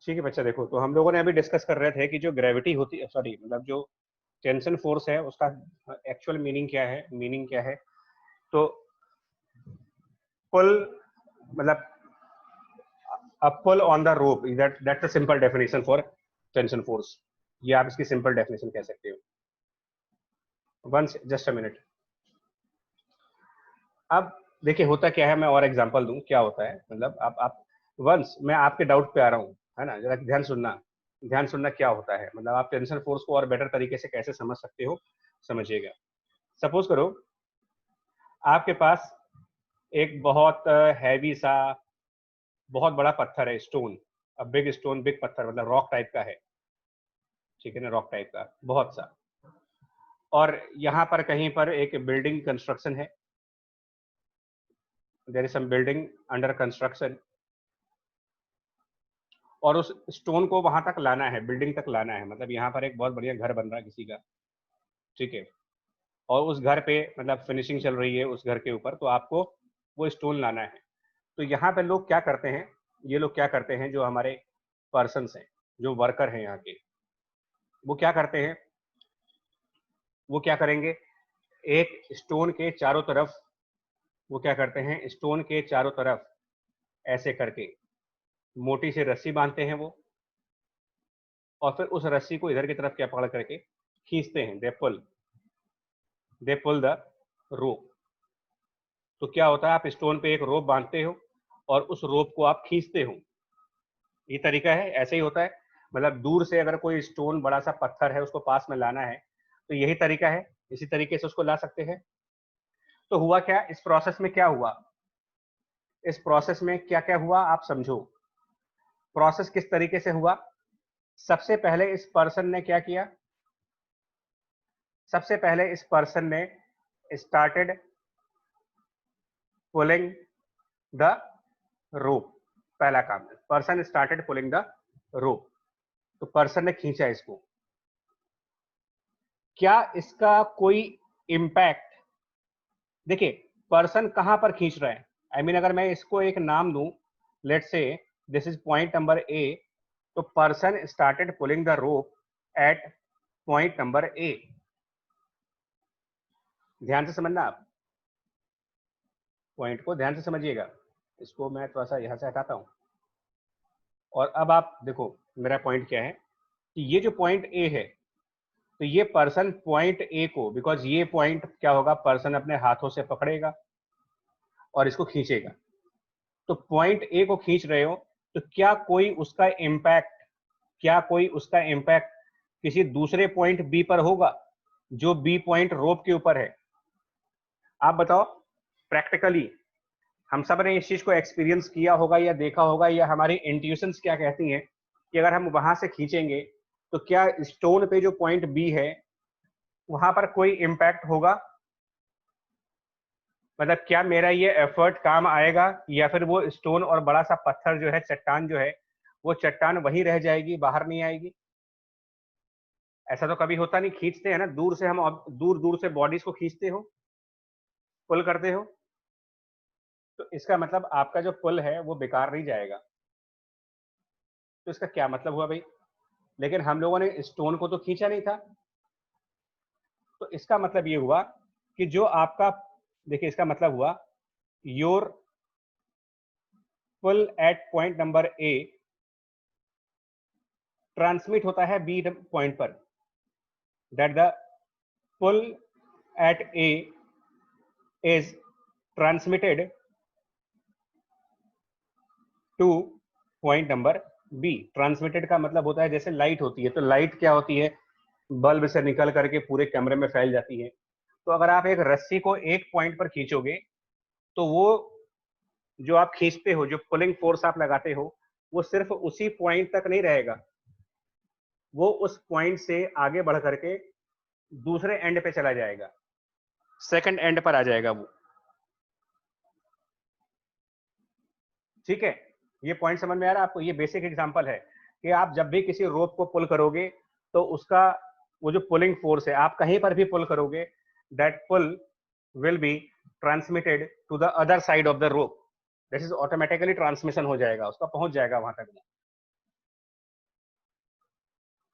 ठीक है बच्चा, देखो तो हम लोगों ने अभी डिस्कस कर रहे थे कि जो ग्रेविटी होती है, सॉरी मतलब जो टेंशन फोर्स है उसका एक्चुअल मीनिंग क्या है। तो पुल मतलब a pull on the rope, that's a simple definition for tension force. ये आप इसकी सिंपल डेफिनेशन कह सकते हो। Once just a minute. अब देखिए होता क्या है, मैं और एग्जांपल दूं क्या होता है। मतलब आप वंस मैं आपके डाउट पे आ रहा हूँ, है ना, जरा ध्यान सुनना क्या होता है। मतलब आप टेंशन फोर्स को और बेटर तरीके से कैसे समझ सकते हो, समझिएगा। सपोज करो आपके पास एक बहुत हैवी सा बहुत बड़ा पत्थर है, स्टोन, अब बिग स्टोन, बिग पत्थर मतलब रॉक टाइप का है, ठीक है ना, रॉक टाइप का बहुत सा। और यहाँ पर कहीं पर एक बिल्डिंग कंस्ट्रक्शन है, there is some building under construction, और उस स्टोन को वहां तक लाना है, बिल्डिंग तक लाना है। मतलब यहाँ पर एक बहुत बढ़िया घर बन रहा है किसी का, ठीक है, और उस घर पे मतलब फिनिशिंग चल रही है उस घर के ऊपर, तो आपको वो स्टोन लाना है। तो यहाँ पे लोग क्या करते हैं, ये लोग क्या करते हैं, जो हमारे पर्सन्स हैं, जो वर्कर हैं यहाँ के, वो क्या करते हैं, वो क्या करेंगे, एक स्टोन के चारों तरफ, वो क्या करते हैं, स्टोन के चारों तरफ ऐसे करके मोटी सी रस्सी बांधते हैं वो, और फिर उस रस्सी को इधर की तरफ क्या पकड़ करके खींचते हैं, दे पुल द रोप। तो क्या होता है, आप स्टोन पे एक रोप बांधते हो और उस रोप को आप खींचते हो। ये तरीका है, ऐसे ही होता है। मतलब दूर से अगर कोई स्टोन, बड़ा सा पत्थर है, उसको पास में लाना है, तो यही तरीका है, इसी तरीके से उसको ला सकते हैं। तो हुआ क्या इस प्रोसेस में, क्या हुआ इस प्रोसेस में, क्या क्या हुआ आप समझो। प्रोसेस किस तरीके से हुआ। सबसे पहले इस पर्सन ने क्या किया, सबसे पहले इस पर्सन ने स्टार्टेड पुलिंग द रोप। पहला काम, पर्सन स्टार्टेड पुलिंग द रोप। तो पर्सन ने खींचा इसको। क्या इसका कोई इम्पैक्ट, देखिए पर्सन कहां पर खींच रहा है, आई मीन अगर मैं इसको एक नाम दूं, let say this is point number A, तो person started pulling the rope at point number A. ध्यान से समझना, आप पॉइंट को ध्यान से समझिएगा। इसको मैं थोड़ा सा यहां से हटाता हूं, और अब आप देखो मेरा पॉइंट क्या है, कि ये जो पॉइंट ए है, तो ये पर्सन पॉइंट ए को, बिकॉज ये पॉइंट क्या होगा, पर्सन अपने हाथों से पकड़ेगा और इसको खींचेगा। तो पॉइंट ए को खींच रहे हो, तो क्या कोई उसका इम्पैक्ट किसी दूसरे पॉइंट बी पर होगा, जो बी पॉइंट रोप के ऊपर है। आप बताओ, प्रैक्टिकली हम सब ने इस चीज को एक्सपीरियंस किया होगा या देखा होगा, या हमारी इंट्यूशंस क्या कहती हैं कि अगर हम वहां से खींचेंगे तो क्या स्टोन पे जो पॉइंट बी है वहां पर कोई इम्पैक्ट होगा। मतलब क्या मेरा ये एफर्ट काम आएगा, या फिर वो स्टोन और बड़ा सा पत्थर जो है, चट्टान जो है, वो चट्टान वहीं रह जाएगी, बाहर नहीं आएगी। ऐसा तो कभी होता नहीं, खींचते हैं ना दूर से, हम दूर दूर से बॉडीज को खींचते हो, पुल करते हो, तो इसका मतलब आपका जो पुल है वो बेकार नहीं जाएगा। तो इसका क्या मतलब हुआ भाई, लेकिन हम लोगों ने स्टोन को तो खींचा नहीं था। तो इसका मतलब ये हुआ कि जो आपका, देखिए इसका मतलब हुआ your pull at point number A transmit होता है बी पॉइंट पर, that the pull at A is transmitted to point number B. Transmitted का मतलब होता है जैसे लाइट होती है, तो लाइट क्या होती है, बल्ब से निकल करके पूरे कमरे में फैल जाती है। तो अगर आप एक रस्सी को एक पॉइंट पर खींचोगे, तो वो जो आप खींचते हो, जो पुलिंग फोर्स आप लगाते हो, वो सिर्फ उसी पॉइंट तक नहीं रहेगा, वो उस पॉइंट से आगे बढ़ करके दूसरे एंड पे चला जाएगा, सेकंड एंड पर आ जाएगा वो। ठीक है, ये पॉइंट समझ में आ रहा है आपको। ये बेसिक एग्जांपल है कि आप जब भी किसी रोप को पुल करोगे, तो उसका वो जो पुलिंग फोर्स है, आप कहीं पर भी पुल करोगे, that pull will be transmitted to the other side of the rope. This is automatically transmission हो जाएगा, उसका पहुंच जाएगा वहां तक।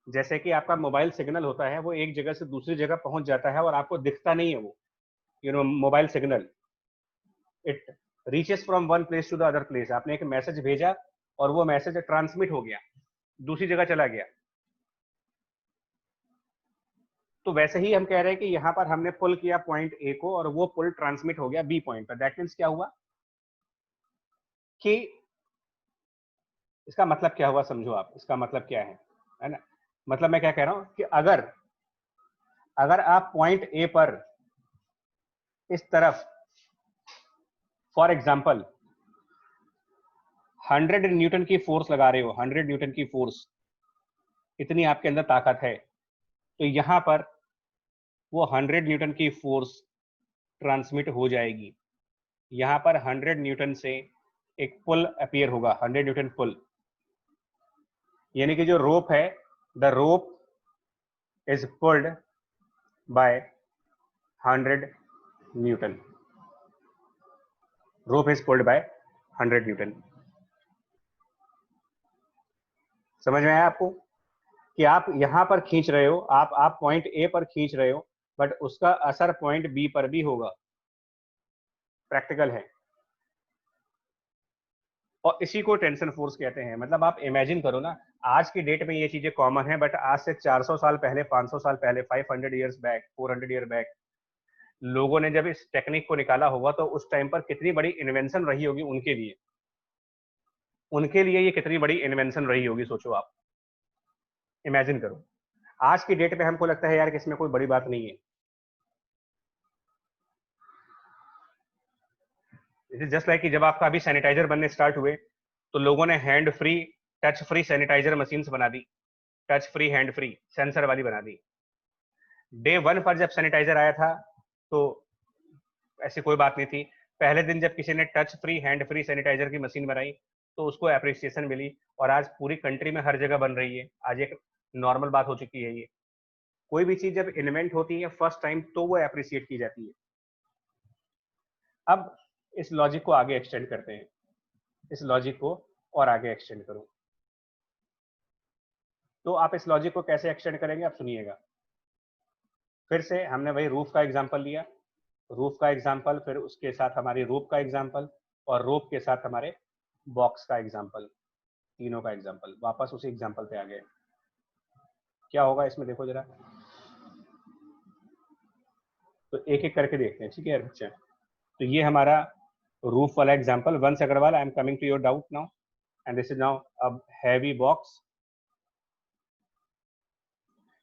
जैसे कि आपका मोबाइल सिग्नल होता है, वो एक जगह से दूसरी जगह पहुंच जाता है और आपको दिखता नहीं है वो, mobile signal, it reaches from one place to the other place. आपने एक मैसेज भेजा और वो मैसेज ट्रांसमिट हो गया, दूसरी जगह चला गया। तो वैसे ही हम कह रहे हैं कि यहां पर हमने पुल किया पॉइंट ए को और वो पुल ट्रांसमिट हो गया बी पॉइंट पर। दैट मीन्स क्या हुआ कि, इसका मतलब क्या हुआ समझो आप, इसका मतलब क्या है ना। मतलब मैं क्या कह रहा हूं कि अगर अगर आप पॉइंट ए पर इस तरफ फॉर एग्जाम्पल 100 न्यूटन की फोर्स लगा रहे हो, 100 न्यूटन की फोर्स, इतनी आपके अंदर ताकत है, तो यहां पर वो 100 न्यूटन की फोर्स ट्रांसमिट हो जाएगी। यहां पर 100 न्यूटन से एक पुल अपीयर होगा, 100 न्यूटन पुल, यानी कि जो रोप है, the rope is pulled bye 100 Newton. Rope is pulled bye 100 Newton. समझ में आया आपको कि आप यहां पर खींच रहे हो, आप पॉइंट ए पर खींच रहे हो, बट उसका असर पॉइंट बी पर भी होगा। प्रैक्टिकल है। और इसी को टेंशन फोर्स कहते हैं। मतलब आप इमेजिन करो ना, आज की डेट में ये चीजें कॉमन है, बट आज से 400 साल पहले, 500 साल पहले, 500 ईयर्स बैक, 400 ईयर बैक, लोगों ने जब इस टेक्निक को निकाला होगा तो उस टाइम पर कितनी बड़ी इन्वेंशन रही होगी उनके लिए। उनके लिए ये कितनी बड़ी इन्वेंशन रही होगी, सोचो आप, इमेजिन करो। आज की डेट में हमको लगता है यार कि इसमें कोई बड़ी बात नहीं है। जस्ट लाइक कि जब आपका अभी सैनिटाइजर बनने स्टार्ट हुए तो लोगों ने hand free, touch free sanitiser machine बना दी, touch free hand free sensor वाली बना दी। डे वन पर जब सैनिटाइजर आया था तो ऐसी कोई बात नहीं थी। पहले दिन जब किसी ने touch free hand free sanitiser की मशीन बनाई तो उसको अप्रिसिएशन मिली, और आज पूरी कंट्री में हर जगह बन रही है। आज एक नॉर्मल बात हो चुकी है ये। कोई भी चीज जब इन्वेंट होती है फर्स्ट टाइम तो वो अप्रिशिएट की जाती है। अब इस लॉजिक को आगे एक्सटेंड करते हैं, इस लॉजिक को और आगे एक्सटेंड करो। तो आप इस लॉजिक को कैसे एक्सटेंड करेंगे, आप सुनिएगा। फिर से हमने वही रूफ का एग्जांपल लिया, रूफ का एग्जांपल, फिर उसके साथ हमारी रोप का एग्जांपल, और रोप के साथ हमारे बॉक्स का एग्जांपल, तीनों का एग्जांपल। वापस उसी एग्जांपल पे आ गए। क्या होगा इसमें देखो जरा, तो एक एक करके देखते हैं, ठीक है बच्चे। तो ये हमारा रूफ वाला example. Once Agarwal, I am coming to your doubt now, and this is now a heavy box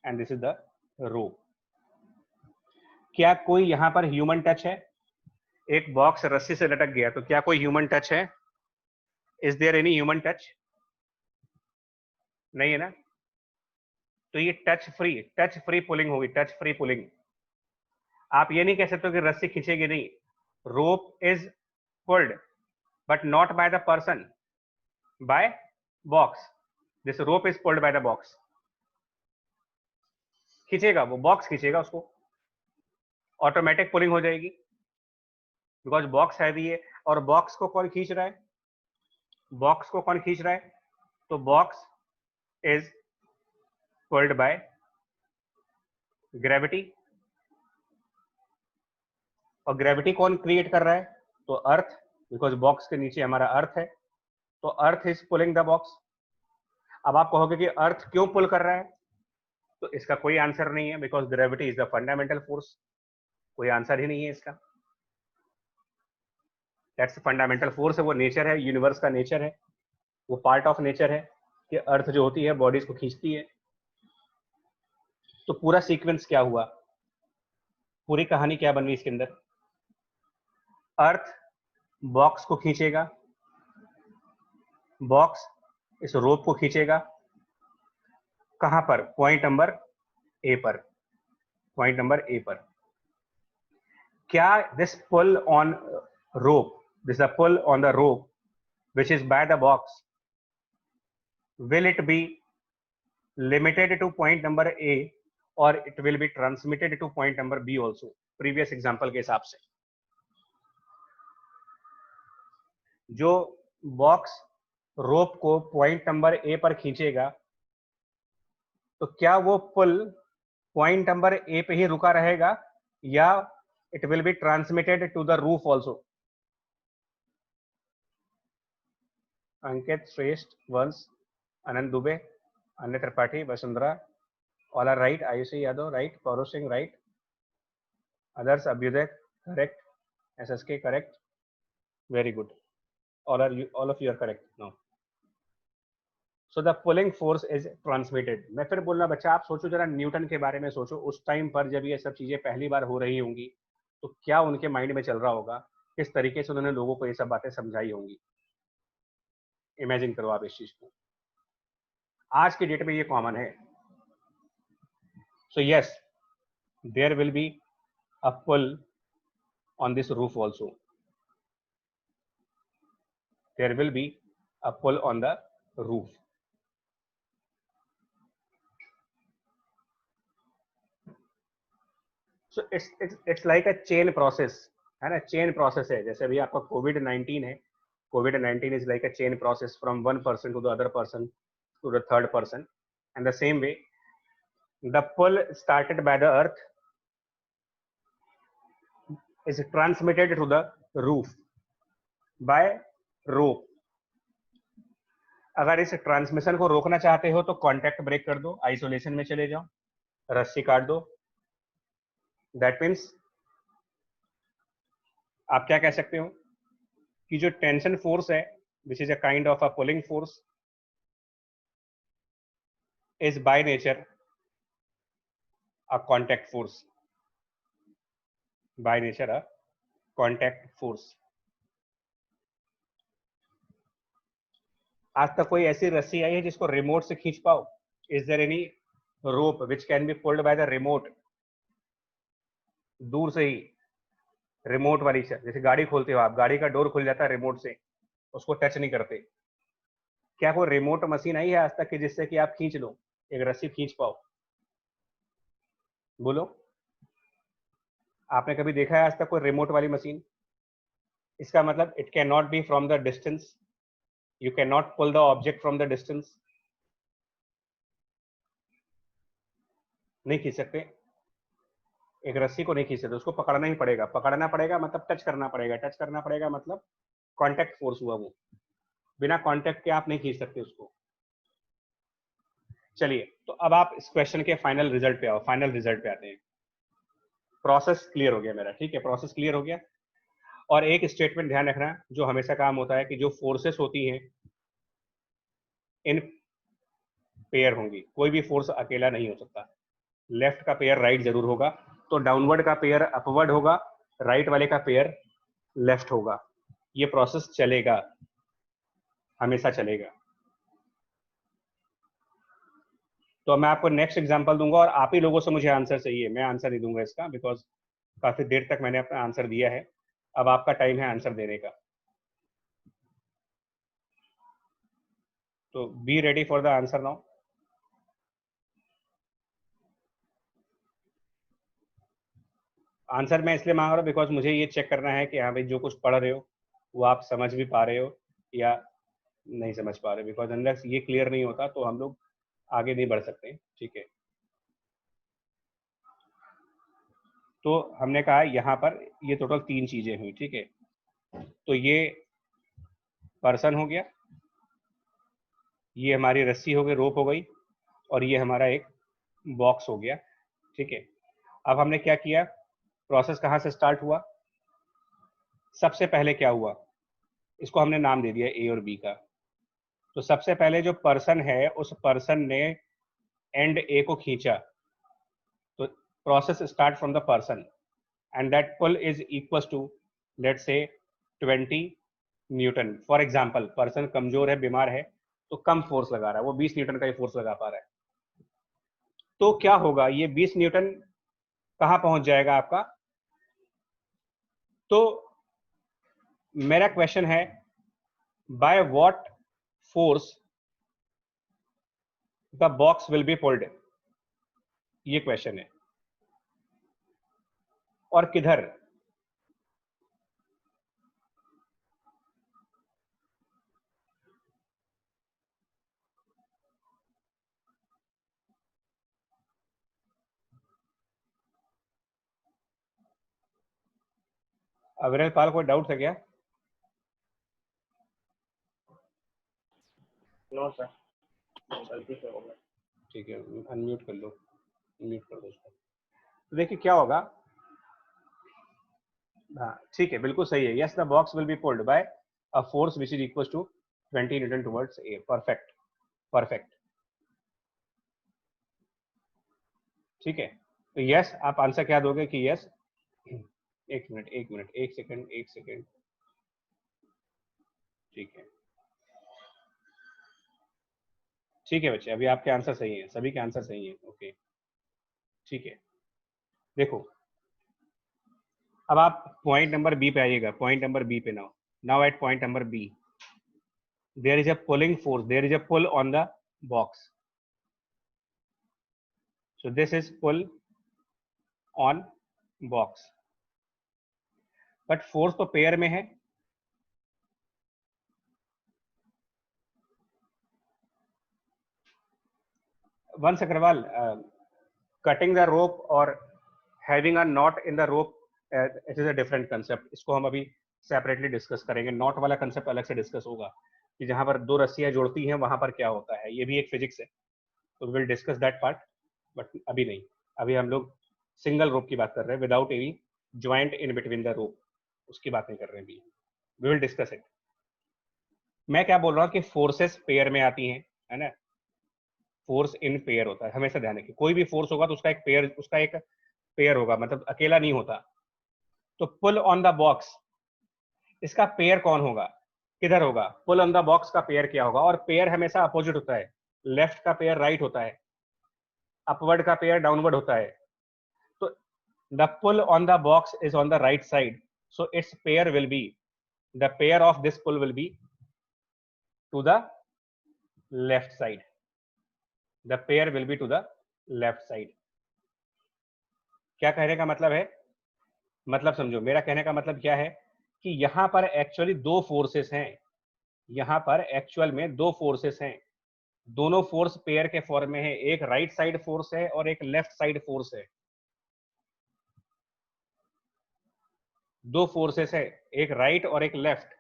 and this is the rope. क्या कोई यहां पर ह्यूमन टच है? एक बॉक्स रस्सी से लटक गया, तो क्या कोई ह्यूमन टच है? Is there any human touch? नहीं है ना। तो ये टच फ्री पुलिंग होगी, टच फ्री पुलिंग। आप ये नहीं कह सकते कि रस्सी खींचेगी नहीं। Rope is pulled but not by the person, by box. This rope is pulled by the box. खींचेगा वो, बॉक्स खींचेगा उसको, ऑटोमेटिक पुलिंग हो जाएगी, बिकॉज बॉक्स हैवी है। और बॉक्स को कौन खींच रहा है? बॉक्स को कौन खींच रहा है? तो box is pulled by gravity. और ग्रेविटी कौन क्रिएट कर रहा है? तो अर्थ, बिकॉज बॉक्स के नीचे हमारा अर्थ है, तो earth is pulling the box. अब आप कहोगे कि अर्थ क्यों पुल कर रहा है, तो इसका कोई आंसर नहीं है, because gravity is the fundamental force. कोई आंसर ही नहीं है इसका। दैट्स फंडामेंटल फोर्स है, वो नेचर है, यूनिवर्स का नेचर है, वो पार्ट ऑफ नेचर है कि अर्थ जो होती है बॉडीज को खींचती है। तो पूरा सीक्वेंस क्या हुआ, पूरी कहानी क्या बन गई इसके अंदर? अर्थ बॉक्स को खींचेगा, बॉक्स इस रोप को खींचेगा, कहां पर? पॉइंट नंबर ए पर, पॉइंट नंबर ए पर। क्या this pull on rope, this pull on the rope which is by the box, will it be limited to point number A or it will be transmitted to point number B also? previous example के हिसाब से जो box रोप को point number A पर खींचेगा, तो क्या वो पुल पॉइंट नंबर ए पे ही रुका रहेगा या it will be transmitted to the roof also? Ankit Shreshth, Vansh, Anand Dubey, Anya Tripathi, Vasundhara, all are right. Ayushi Yadav right, Paurav Singh right, others Abhyuday correct, SSK correct, very good. all of you are correct now. So the pulling force is transmitted. मैं फिर बोलना बच्चा, आप सोचो जरा Newton के बारे में सोचो, उस टाइम पर जब ये सब चीजें पहली बार हो रही होंगी तो क्या उनके माइंड में चल रहा होगा, किस तरीके से उन्होंने लोगों को ये सब बातें समझाई होंगी. इमेजिन करो आप इस चीज को. आज की डेट में ये कॉमन है. So yes, there will be a pull on this roof also. There will be a pull on the roof. So it's like a chain process, है ना. चेन प्रोसेस है. जैसे अभी आपका कोविड-19 है. कोविड-19 is like a chain process from one person to the other person to the third person. And the same way, the pull started by the earth is transmitted to the roof by rope. अगर इस transmission को रोकना चाहते हो तो contact break कर दो, isolation में चले जाओ, रस्सी काट दो. दैट मीन्स आप क्या कह सकते हो कि जो टेंशन फोर्स है, which is a kind of a pulling force, is by nature a contact force. By nature a contact force. आज तक कोई ऐसी रस्सी आई है जिसको रिमोट से खींच पाओ? Is there any rope which can be pulled by the remote? दूर से ही रिमोट वाली, जैसे गाड़ी खोलते हो आप, गाड़ी का डोर खुल जाता है रिमोट से, उसको टच नहीं करते. क्या कोई रिमोट मशीन आई है आज तक कि जिससे कि आप खींच लो, एक रस्सी खींच पाओ? बोलो, आपने कभी देखा है आज तक कोई रिमोट वाली मशीन? इसका मतलब it can not be from the distance. You can not pull the object from the distance. नहीं खींच सकते. एक रस्सी को नहीं खींच सकते, उसको पकड़ना ही पड़ेगा. पकड़ना पड़ेगा मतलब टच करना पड़ेगा. टच करना पड़ेगा मतलब कॉन्टैक्ट फोर्स हुआ वो. बिना कॉन्टैक्ट के आप नहीं खींच सकते उसको. चलिए, तो अब आप इस क्वेश्चन के फाइनल रिजल्ट पे आओ. फाइनल रिजल्ट पे आते हैं. प्रोसेस क्लियर हो गया मेरा, ठीक है. प्रोसेस क्लियर हो गया. और एक स्टेटमेंट ध्यान रखना जो हमेशा काम होता है कि जो फोर्सेस होती हैं इन पेयर होंगी. कोई भी फोर्स अकेला नहीं हो सकता. लेफ्ट का पेयर राइट जरूर होगा, तो डाउनवर्ड का पेयर अपवर्ड होगा, राइट वाले का पेयर लेफ्ट होगा. ये प्रोसेस चलेगा, हमेशा चलेगा. तो मैं आपको नेक्स्ट एग्जांपल दूंगा और आप ही लोगों से मुझे आंसर चाहिए. मैं आंसर नहीं दूंगा इसका, बिकॉज काफी देर तक मैंने अपना आंसर दिया है. अब आपका टाइम है आंसर देने का. तो be ready for the answer now. Answer मैं इसलिए मांग रहा हूँ बिकॉज मुझे ये चेक करना है कि हाँ भाई, जो कुछ पढ़ रहे हो वो आप समझ भी पा रहे हो या नहीं समझ पा रहे. बिकॉज अनलेस ये क्लियर नहीं होता तो हम लोग आगे नहीं बढ़ सकते. ठीक है. तो हमने कहा यहाँ पर ये टोटल 3 चीजें हुई. ठीक है. तो ये पर्सन हो गया, ये हमारी रस्सी हो गई, रोप हो गई, और ये हमारा एक बॉक्स हो गया. ठीक है. अब हमने क्या किया, प्रोसेस कहाँ से स्टार्ट हुआ? सबसे पहले क्या हुआ, इसको हमने नाम दे दिया ए और बी का. तो सबसे पहले जो पर्सन है, उस पर्सन ने एंड ए को खींचा. तो process start from the person and that pull is equal to, let's say 20 Newton. For example, person कमजोर है, बीमार है, तो कम फोर्स लगा रहा है, वो 20 न्यूटन का ही फोर्स लगा पा रहा है. तो क्या होगा, ये 20 न्यूटन कहां पहुंच जाएगा आपका? तो मेरा क्वेश्चन है, by what force the box will be pulled? ये क्वेश्चन है. और किधर? अविरल पाल, कोई डाउट है क्या? नो सर, गलती से हो गया। ठीक है, अनम्यूट कर लो, म्यूट कर दो उसको। तो देखिए क्या होगा। हाँ ठीक है, बिल्कुल सही है। Yes, the box will be pulled by a force which is equal to 20 newton towards A. Perfect, perfect. ठीक है, तो यस, आप आंसर क्या दोगे कि यस। एक मिनट, एक मिनट, एक सेकंड, एक सेकंड। ठीक है, ठीक है बच्चे, अभी आपके आंसर सही है, सभी के आंसर सही है। ओके, ठीक है। देखो, अब आप पॉइंट नंबर बी पे आइएगा, पॉइंट नंबर बी पे। Now now at point number B, there is a pulling force, there is a pull on the box. So this is pull on box, but force तो pair में है। वंश Agarwal, cutting the rope or having a knot in the rope, it is a different concept. इसको हम अभी separately discuss करेंगे। Not वाला concept अलग से डिस्कस होगा कि जहां पर दो रस्सियां जोड़ती हैं वहां पर क्या होता है, ये भी एक फिजिक्स है। तो will discuss that part, but अभी नहीं। अभी हम लोग सिंगल रोप की बात कर रहे हैं, without any joint in between the rope, उसकी बात नहीं कर रहे हैं अभी। We will discuss it. मैं क्या बोल रहा हूँ कि फोर्सेस पेयर में आती हैं, है ना। फोर्स इन पेयर होता है, हमेशा ध्यान रखिए। कोई भी फोर्स होगा तो उसका एक पेयर होगा, मतलब अकेला नहीं होता। तो पुल ऑन द बॉक्स, इसका पेयर कौन होगा, किधर होगा? पुल ऑन द बॉक्स का पेयर क्या होगा? और पेयर हमेशा अपोजिट होता है। लेफ्ट का पेयर राइट होता है, अपवर्ड का पेयर डाउनवर्ड होता है। तो the pull on the box is on the right side, so its pair will be, the pair of this pull will be to the left side, the pair will be to the left side. क्या कहने का मतलब है? मतलब समझो, मेरा कहने का मतलब क्या है कि यहां पर एक्चुअली दो फोर्सेस हैं, यहां पर एक्चुअल में दो फोर्सेस हैं। दोनों फोर्स पेयर के फॉर्म में है, एक राइट साइड फोर्स है और एक लेफ्ट साइड फोर्स है। दो फोर्सेस है, एक राइट और एक लेफ्ट।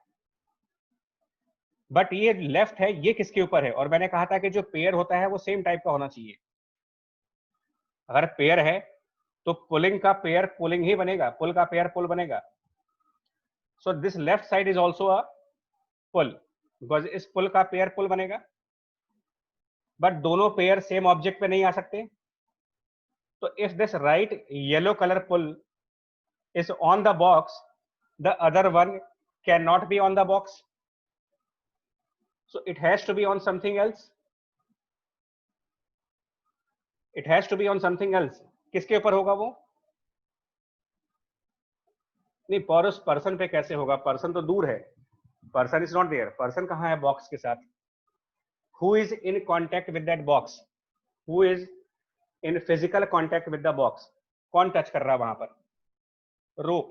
बट ये लेफ्ट है, ये किसके ऊपर है? और मैंने कहा था कि जो पेयर होता है वो सेम टाइप का होना चाहिए। अगर पेयर है तो पुलिंग का पेयर पुलिंग ही बनेगा, पुल का पेयर पुल बनेगा। So this left side is also a pull, because इस पुल का पेयर पुल बनेगा। बट दोनों पेयर सेम ऑब्जेक्ट पे नहीं आ सकते। तो if this right yellow colour pull is on the box, the other one cannot be on the box, so it has to be on something else, it has to be on something else। किसके ऊपर होगा वो? नहीं, पर उस person पे कैसे होगा? पर्सन तो दूर है, person is not there. Person कहाँ है बॉक्स के साथ? Who is in contact with that box? Who is in physical contact with the box? कौन टच कर रहा है वहां पर? रोप।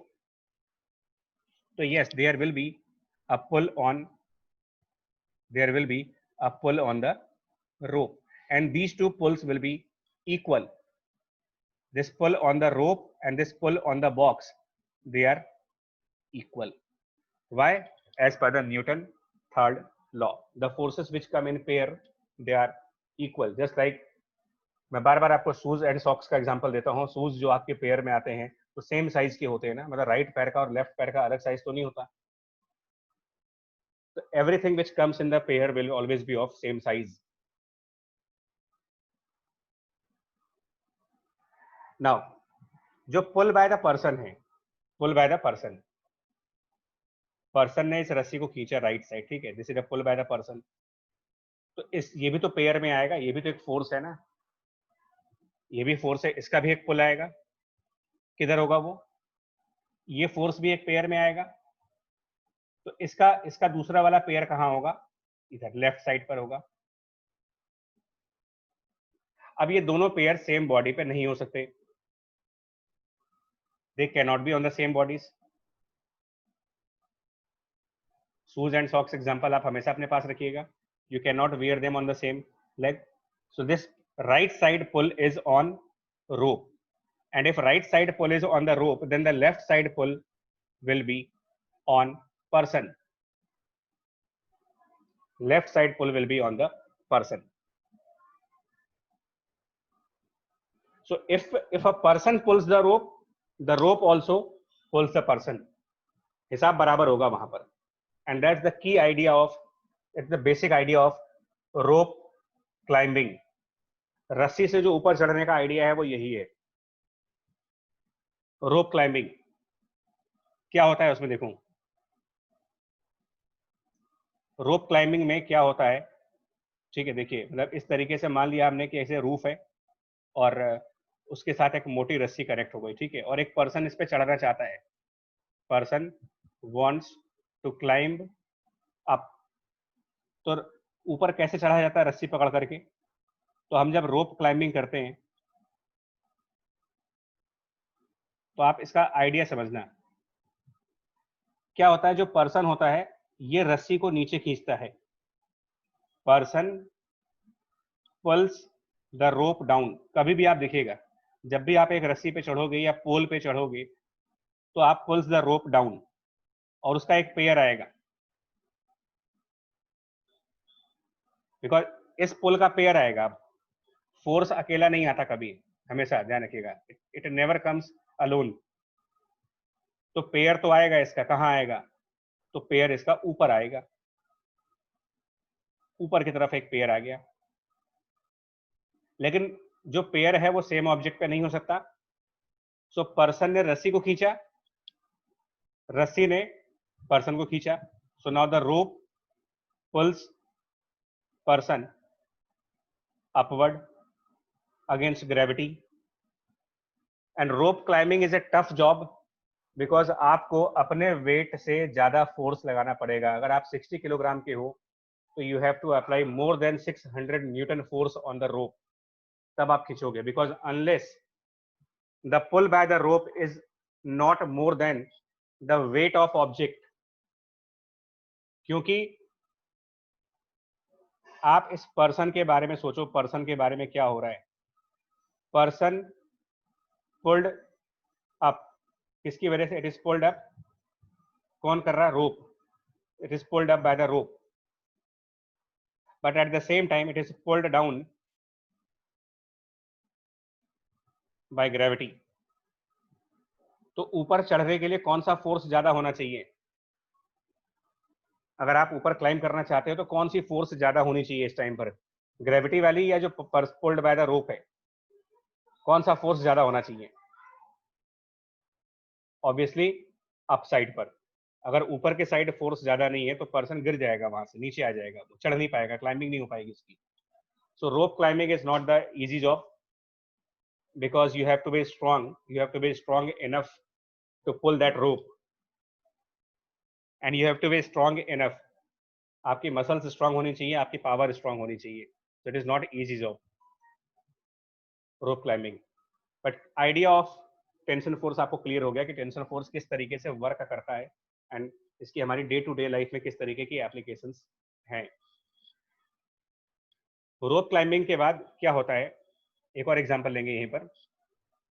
तो yes, there will be a pull on, there will be a pull on the rope, and these two pulls will be equal. This pull on the rope and this pull on the box, they are equal. Why? As per the Newton third law, the forces which come in pair, they are equal. Just like मैं बार बार आपको shoes and socks का example देता हूँ। Shoes जो आपके pair में आते हैं तो सेम साइज के होते हैं ना, मतलब राइट पैर का और लेफ्ट पैर का अलग साइज तो नहीं होता। तो everything which comes in the pair will always be of same size. Now, जो पुल बाय द पर्सन है, pull by the person, person ने इस रस्सी को खींचा राइट साइड, ठीक है, this is a pull by the person. तो इस ये भी तो पेयर में आएगा, ये भी तो एक फोर्स है ना, ये भी फोर्स है, इसका भी एक पुल आएगा। किधर होगा वो? ये फोर्स भी एक पेयर में आएगा। तो इसका इसका दूसरा वाला पेयर कहाँ होगा? इधर लेफ्ट साइड पर होगा। अब ये दोनों पेयर सेम बॉडी पे नहीं हो सकते, they can not be on the same bodies. Shoes and socks example आप हमेशा अपने पास रखिएगा। You cannot wear them on the same leg. So this right side pull is on rope, and if right side pull is on the rope, then the left side pull will be on person. Left side pull will be on the person. So if a person pulls the rope also pulls the person. हिसाब बराबर होगा वहां पर. And that's the key idea of, it's the basic idea of rope climbing. रस्सी से जो ऊपर चढ़ने का आइडिया है वो यही है. रोप क्लाइंबिंग क्या होता है उसमें देखो. रोप क्लाइंबिंग में क्या होता है, ठीक है, देखिए मतलब इस तरीके से मान लिया हमने कि ऐसे रूफ है और उसके साथ एक मोटी रस्सी कनेक्ट हो गई, ठीक है, और एक पर्सन इस पे चढ़ना चाहता है. Person wants to climb up. तो ऊपर कैसे चढ़ा जाता है रस्सी पकड़ करके. तो हम जब रोप क्लाइंबिंग करते हैं तो आप इसका आइडिया समझना. क्या होता है, जो पर्सन होता है ये रस्सी को नीचे खींचता है. Person pulls the rope down. कभी भी आप देखिएगा जब भी आप एक रस्सी पे चढ़ोगे या पोल पे चढ़ोगे तो आप पुल्स द रोप डाउन और उसका एक पेयर आएगा. बिकॉज इस पुल का पेयर आएगा, फोर्स अकेला नहीं आता कभी, हमेशा ध्यान रखिएगा. It never comes alone. तो पेयर तो आएगा इसका, कहाँ आएगा, तो पेयर इसका ऊपर आएगा. ऊपर की तरफ एक पेयर आ गया. लेकिन जो पेयर है वो सेम ऑब्जेक्ट पे नहीं हो सकता. सो पर्सन ने रस्सी को खींचा, रस्सी ने पर्सन को खींचा. So now the rope pulls person upward against gravity. And rope climbing is a tough job because आपको अपने वेट से ज्यादा फोर्स लगाना पड़ेगा. अगर आप 60 किलोग्राम के हो तो you have to apply more than 600 newton force on the rope, तब आप खींचोगे. Because unless the pull by the rope is not more than the weight of object. क्योंकि आप इस पर्सन के बारे में सोचो, पर्सन के बारे में क्या हो रहा है. पर्सन पुल्ड अप, किसकी वजह से? It is pulled up. कौन कर रहा है? Rope. It is pulled up by the rope. But at the same time it is pulled down by gravity. तो ऊपर चढ़ने के लिए कौन सा फोर्स ज्यादा होना चाहिए? अगर आप ऊपर क्लाइंब करना चाहते हो तो कौन सी फोर्स ज्यादा होनी चाहिए इस टाइम पर? ग्रेविटी वाली या जो पुल्ड बाय द रोप है? कौन सा फोर्स ज्यादा होना चाहिए? ऑब्वियसली अप साइड पर. अगर ऊपर के साइड फोर्स ज्यादा नहीं है तो पर्सन गिर जाएगा, वहां से नीचे आ जाएगा, वो चढ़ नहीं पाएगा, क्लाइंबिंग नहीं हो पाएगी इसकी. So rope climbing is not the easy job because you have to be strong. You have to be strong enough to pull that rope, and you have to be strong enough. आपकी muscles strong होनी चाहिए, आपकी power strong होनी चाहिए. So it is not easy job, rope climbing. But idea of tension force आपको clear हो गया कि टेंशन फोर्स किस तरीके से वर्क करता है एंड इसकी हमारी डे टू डे लाइफ में किस तरीके की एप्लीकेशंस हैं. रोप क्लाइंबिंग के बाद क्या होता है, एक और एग्जांपल लेंगे यहीं पर.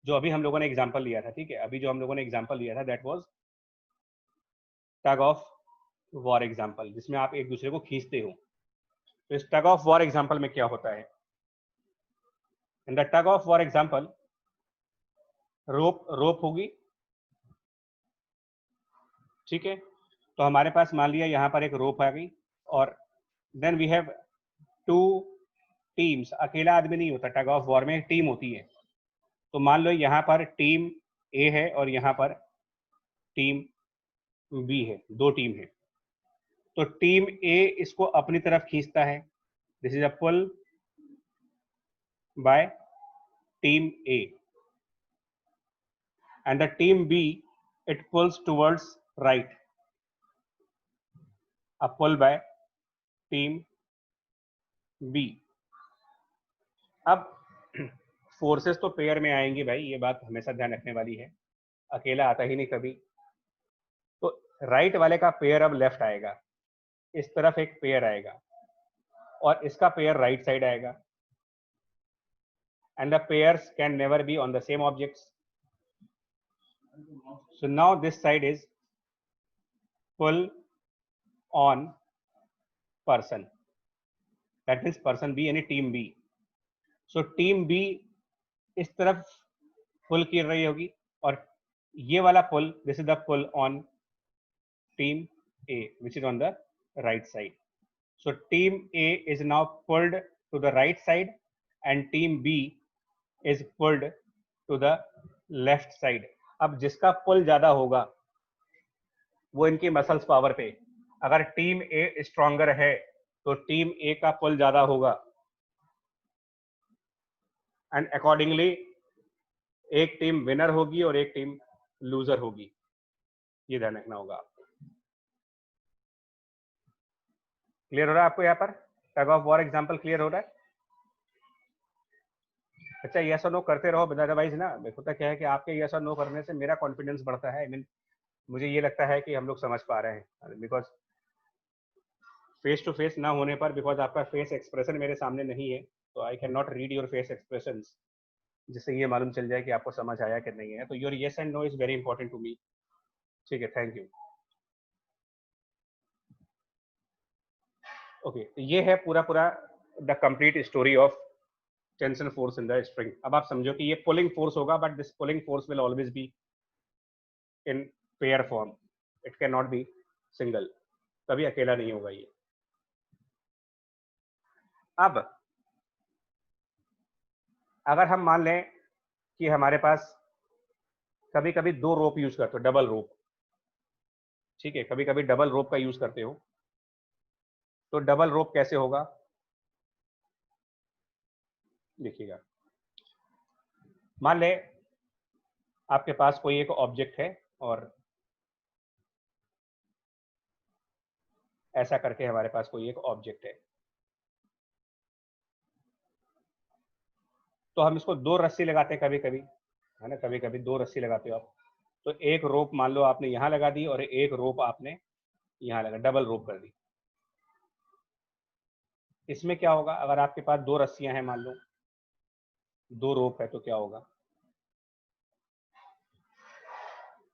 जो अभी हम लोगों ने एग्जांपल लिया था, ठीक है, अभी जो हम लोगों ने एग्जांपल लिया था that was tug of war example, जिसमें आप एक दूसरे को खींचते हो. तो इस टग ऑफ वॉर एग्जांपल में क्या होता है? In the tug of war example rope होगी, ठीक है. तो हमारे पास मान लिया यहाँ पर एक रोप आ गई और then we have two teams. अकेला आदमी नहीं होता, टग ऑफ वॉर में एक टीम होती है. तो मान लो यहाँ पर टीम ए है और यहाँ पर टीम बी है, दो टीम है. तो टीम ए इसको अपनी तरफ खींचता है. This is a pull by team A. And the team B it pulls towards right. A pull by team B. अब फोर्सेस तो पेयर में आएंगी भाई, ये बात हमेशा ध्यान रखने वाली है, अकेला आता ही नहीं कभी. तो राइट वाले का पेयर अब लेफ्ट आएगा, इस तरफ एक पेयर आएगा और इसका पेयर राइट साइड आएगा. And the pairs can never be on the same objects. So now this side is pull on person. That means person B यानी team B. So team B इस तरफ pull कर रही होगी और ये वाला pull, this is the pull on team A, which is on the right side. So team A is now pulled to the right side and team B is pulled to the left side. अब जिसका pull ज्यादा होगा वो इनकी muscles power पे, अगर team ए stronger है तो टीम ए का पुल ज्यादा होगा एंड अकॉर्डिंगली एक टीम विनर होगी और एक टीम लूजर होगी. ये ध्यान रखना होगा आपको. क्लियर हो रहा है आपको? यहाँ पर टग ऑफ वॉर एग्जांपल क्लियर हो रहा है? अच्छा, यस और नो करते रहो, अदरवाइज ना होता क्या है कि आपके यस और नो करने से मेरा कॉन्फिडेंस बढ़ता है. I mean, मुझे ये लगता है कि हम लोग समझ पा रहे हैं, बिकॉज फेस टू फेस ना होने पर, बिकॉज आपका फेस एक्सप्रेशन मेरे सामने नहीं है, तो I can not read your face expression, जिससे ये मालूम चल जाए कि आपको समझ आया कि नहीं है. तो your yes and no is very important to me. ठीक है, थैंक यू. ओके, तो ये है पूरा the complete story of tension force in the spring. अब आप समझो कि ये पुलिंग फोर्स होगा, but this pulling force will always be in pair form. It can not be single. कभी अकेला नहीं होगा ये. अब अगर हम मान लें कि हमारे पास कभी कभी दो रोप यूज करते हो, डबल रोप. ठीक है, कभी कभी डबल रोप का यूज करते हो, तो डबल रोप कैसे होगा देखिएगा. मान ले आपके पास कोई एक ऑब्जेक्ट है और ऐसा करके हमारे पास कोई एक ऑब्जेक्ट है, तो हम इसको दो रस्सी लगाते हैं कभी कभी, है ना. कभी कभी दो रस्सी लगाते हो आप, तो एक रोप मान लो आपने यहां लगा दी और एक रोप आपने यहां लगा, डबल रोप कर दी. इसमें क्या होगा, अगर आपके पास दो रस्सियां हैं, मान लो दो रोप है, तो क्या होगा,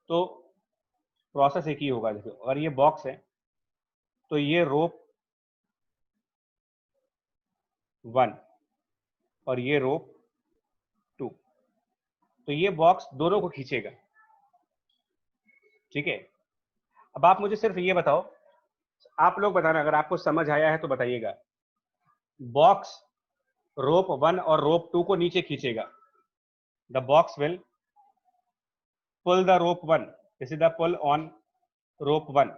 तो प्रोसेस एक ही होगा. देखो, अगर ये बॉक्स है तो ये रोप 1 और ये रोप 2, तो ये बॉक्स दोनों को खींचेगा. ठीक है. अब आप मुझे सिर्फ ये बताओ, आप लोग बताना, अगर आपको समझ आया है तो बताइएगा. बॉक्स रोप 1 और रोप 2 को नीचे खींचेगा. The box will pull the rope 1. This is the pull on rope 1,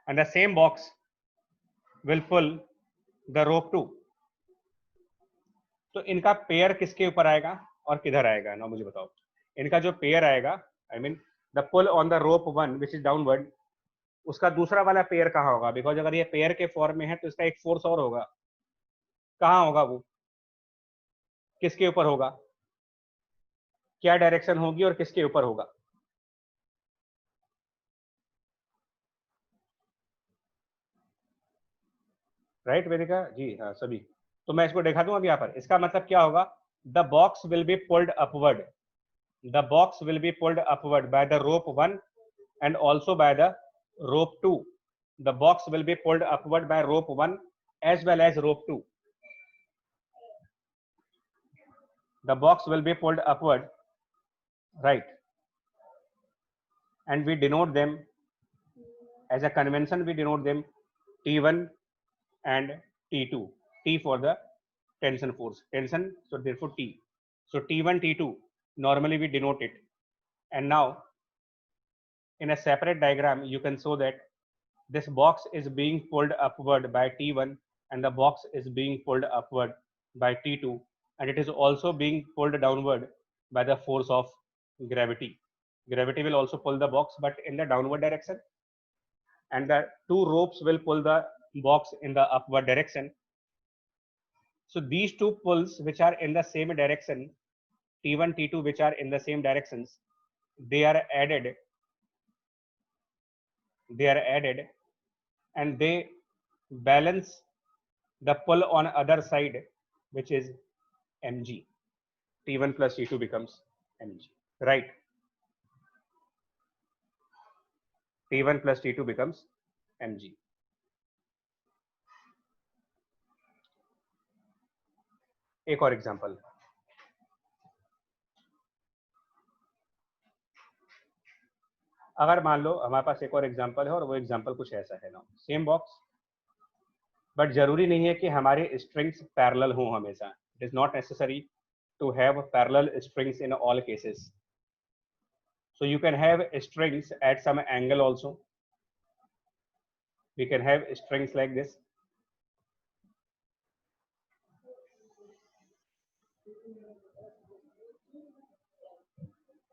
and the same box will pull the rope 2. तो इनका पेयर किसके ऊपर आएगा और किधर आएगा ना, मुझे बताओ. इनका जो पेयर आएगा, I mean the pull on the rope 1 which is downward, उसका दूसरा वाला पेयर कहाँ होगा? बिकॉज अगर ये पेयर के फॉर्म में है तो इसका एक फोर्स और होगा. कहाँ होगा वो? किसके ऊपर होगा? क्या डायरेक्शन होगी और किसके ऊपर होगा? राइट वेदिका जी? हाँ सभी. तो मैं इसको दिखा दूं अब यहाँ पर. इसका मतलब क्या होगा? The box will be pulled upward. The box will be pulled upward bye the rope 1 and also by the rope 2. The box will be pulled upward by rope 1 as well as rope 2. The box will be pulled upward, right? And we denote them as a convention. We denote them T1 and T2. T for the tension force. Tension, so therefore T. So T1, T2. Normally we denote it. And now, in a separate diagram, you can show that this box is being pulled upward by T1 and the box is being pulled upward by T2, and it is also being pulled downward by the force of gravity. Gravity will also pull the box, but in the downward direction, and the two ropes will pull the box in the upward direction. So these two pulls which are in the same direction, T1, T2, which are in the same directions, they are added and they balance the pull on other side, which is mg. T1 plus T2 becomes mg, right? T1 plus T2 becomes mg. एक और example, अगर मान लो हमारे पास एक और example है और वो एग्जांपल कुछ ऐसा है ना, सेम बॉक्स, बट जरूरी नहीं है कि हमारे स्ट्रिंग्स पैरेलल हों हमेशा. It is not necessary to have parallel strings in all cases. So you can have strings at some angle also. We can have strings like this.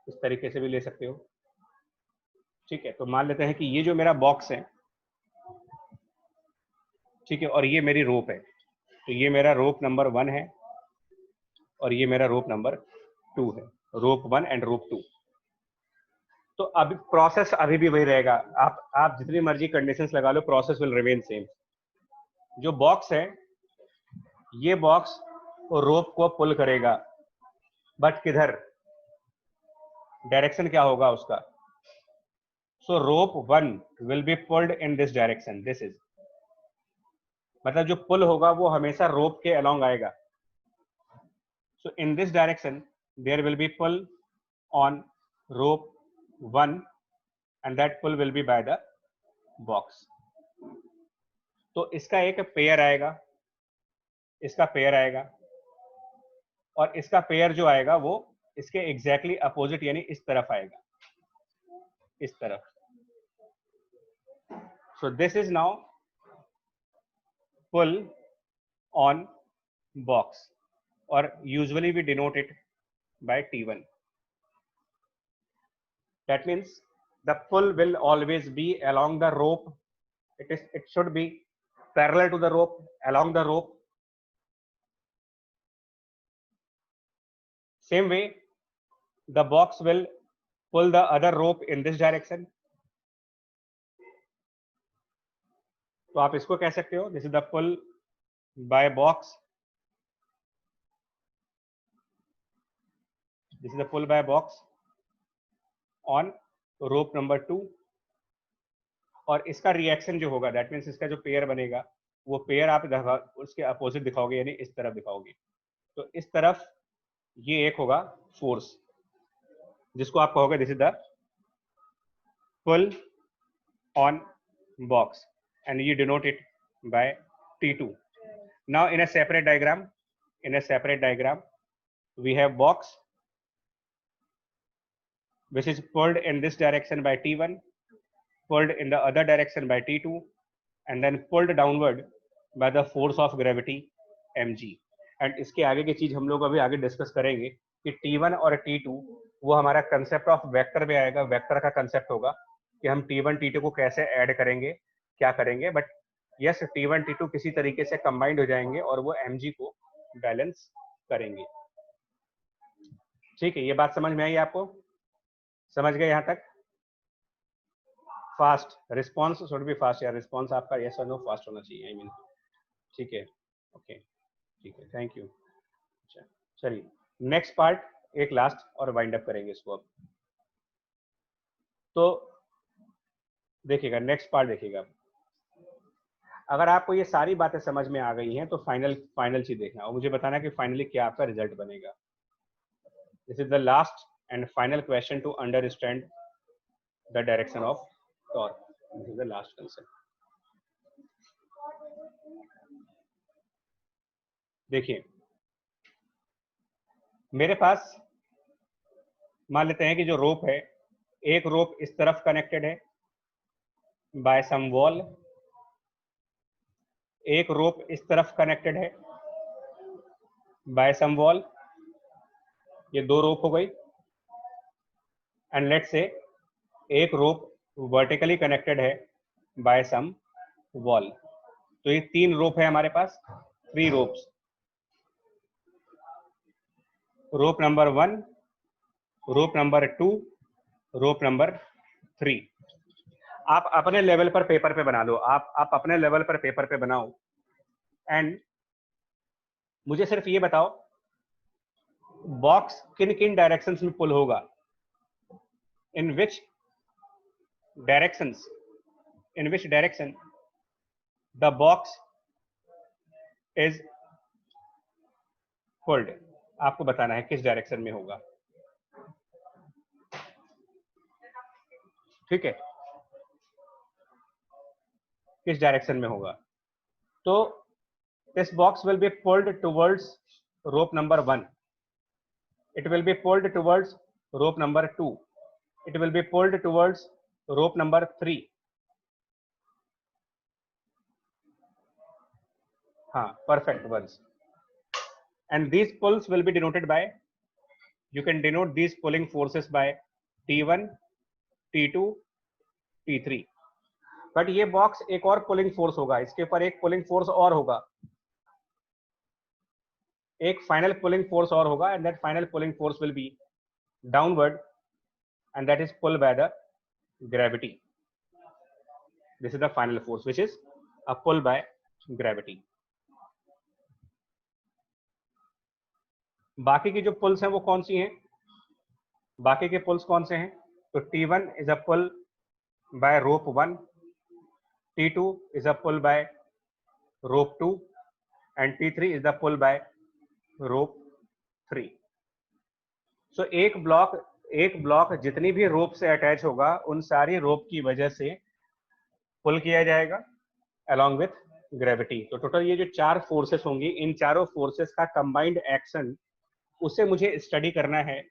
इस तरीके से भी ले सकते हो. ठीक है, तो मान लेते हैं कि ये जो मेरा बॉक्स है, ठीक है, और ये मेरी रोप है. तो ये मेरा रोप नंबर 1 है और ये मेरा रोप नंबर 2 है. रोप 1 एंड रोप 2. तो अभी प्रोसेस अभी भी वही रहेगा. आप जितनी मर्जी कंडीशंस लगा लो, प्रोसेस विल रिमेन सेम. जो बॉक्स है, ये बॉक्स रोप को पुल करेगा, बट किधर, डायरेक्शन क्या होगा उसका. सो रोप 1 will be pulled in this direction. This is, मतलब जो पुल होगा वो हमेशा रोप के अलोंग आएगा. So in this direction there will be pull on rope 1 and that pull will be by the box. तो इसका एक पेयर आएगा, इसका पेयर आएगा, और इसका पेयर जो आएगा वो इसके एग्जैक्टली अपोजिट यानी इस तरफ आएगा, इस तरफ. So this is now pull on box, और usually we denote it by T1. That means the pull will always be along the rope. It should be parallel to the rope, along the rope. Same way, the box will pull the other rope in this direction. तो आप इसको कह सकते हो, this is the pull by box. This is the pull by box on rope number 2. और इसका reaction जो होगा, दैट मीन्स इसका जो पेयर बनेगा, वो पेयर आप उसके अपोजिट दिखाओगे, यानी इस तरफ दिखाओगे. तो इस तरफ ये एक होगा फोर्स, जिसको आप कहोगे this is the pull on box, and you denote it by T2. Now in a separate diagram, we have box which is pulled in this direction by T1, pulled in the other direction by T2, and then pulled downward by the force of gravity mg. And इसके आगे की चीज हम लोग अभी आगे discuss करेंगे कि T1 और T2 वो हमारा कंसेप्ट ऑफ वेक्टर में आएगा. वेक्टर का कंसेप्ट होगा कि हम T1 T2 को कैसे ऐड करेंगे, क्या करेंगे. बट यस, T1 T2 किसी तरीके से कंबाइंड हो जाएंगे और वो mg को बैलेंस करेंगे. ठीक है, ये बात समझ में आई आपको? समझ गए यहां तक? Fast response should be fast. यार रिस्पॉन्स आपका यस और नो फास्ट होना चाहिए. आई मीन ठीक है, ओके, ठीक है, थैंक यू. अच्छा चलिए, नेक्स्ट पार्ट एक लास्ट और वाइंड अप करेंगे इसको अब. तो देखिएगा नेक्स्ट पार्ट, देखिएगा अगर आपको ये सारी बातें समझ में आ गई हैं तो फाइनल चीज देखना और मुझे बताना कि फाइनली क्या आपका रिजल्ट बनेगा. This is the last and final question to understand the direction of torque. This is the last concept. देखिए, मेरे पास मान लेते हैं कि जो रोप है, एक रोप इस तरफ कनेक्टेड है बाय सम वॉल, एक रोप इस तरफ कनेक्टेड है बाय सम वॉल. ये दो रोप हो गई. एंड लेट्स से एक रोप वर्टिकली कनेक्टेड है बाय सम वॉल. तो ये 3 रोप है हमारे पास, 3 रोप्स. रोप नंबर 1, रोप नंबर 2, रोप नंबर 3. आप अपने लेवल पर पेपर पे बना लो, आप अपने लेवल पर पेपर पे बनाओ. एंड मुझे सिर्फ ये बताओ बॉक्स किन किन डायरेक्शंस में पुल होगा, इन विच directions, in which direction the box is pulled. आपको बताना है किस डायरेक्शन में होगा, ठीक है, किस डायरेक्शन में होगा. तो this box will be pulled towards rope number 1. It will be pulled towards rope number 2. It will be pulled towards rope number 3. हाँ, perfect ones. And these pulls will be denoted by, you can denote these pulling forces by T1, T2, T3. But ये box एक और pulling force होगा, इसके ऊपर एक pulling force और होगा, एक फाइनल पुलिंग फोर्स और होगा, and that final pulling force will be downward, and that is pulled by the gravity. This is the final force which is a pull by gravity. बाकी की जो pools हैं वो कौन सी हैं, बाकी के पुल्स कौन से हैं, तो T1 is a pull by rope 1, T2 is a pull by rope 2, and T3 is the pull by rope 3. So एक ब्लॉक जितनी भी रोप से अटैच होगा उन सारी रोप की वजह से पुल किया जाएगा along with gravity. तो टोटल ये जो 4 फोर्सेस होंगी, इन चारों फोर्सेस का कंबाइंड एक्शन उसे मुझे स्टडी करना है.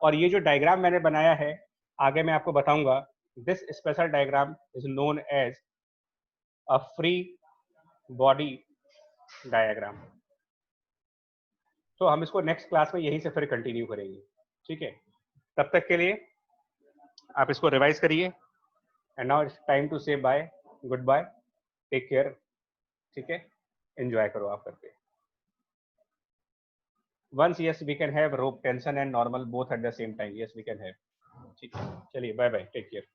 और ये जो डायग्राम मैंने बनाया है आगे मैं आपको बताऊंगा, this special diagram is known as a free body diagram. तो हम इसको नेक्स्ट क्लास में यहीं से फिर कंटिन्यू करेंगे, ठीक है. तब तक के लिए आप इसको रिवाइज करिए, and now it's time to say bye, good bye, take care, ठीक है, एंजॉय करो आप करके. Once yes we can have rope tension and normal both at the same time, yes we can have, ठीक है. चलिए bye bye, take care.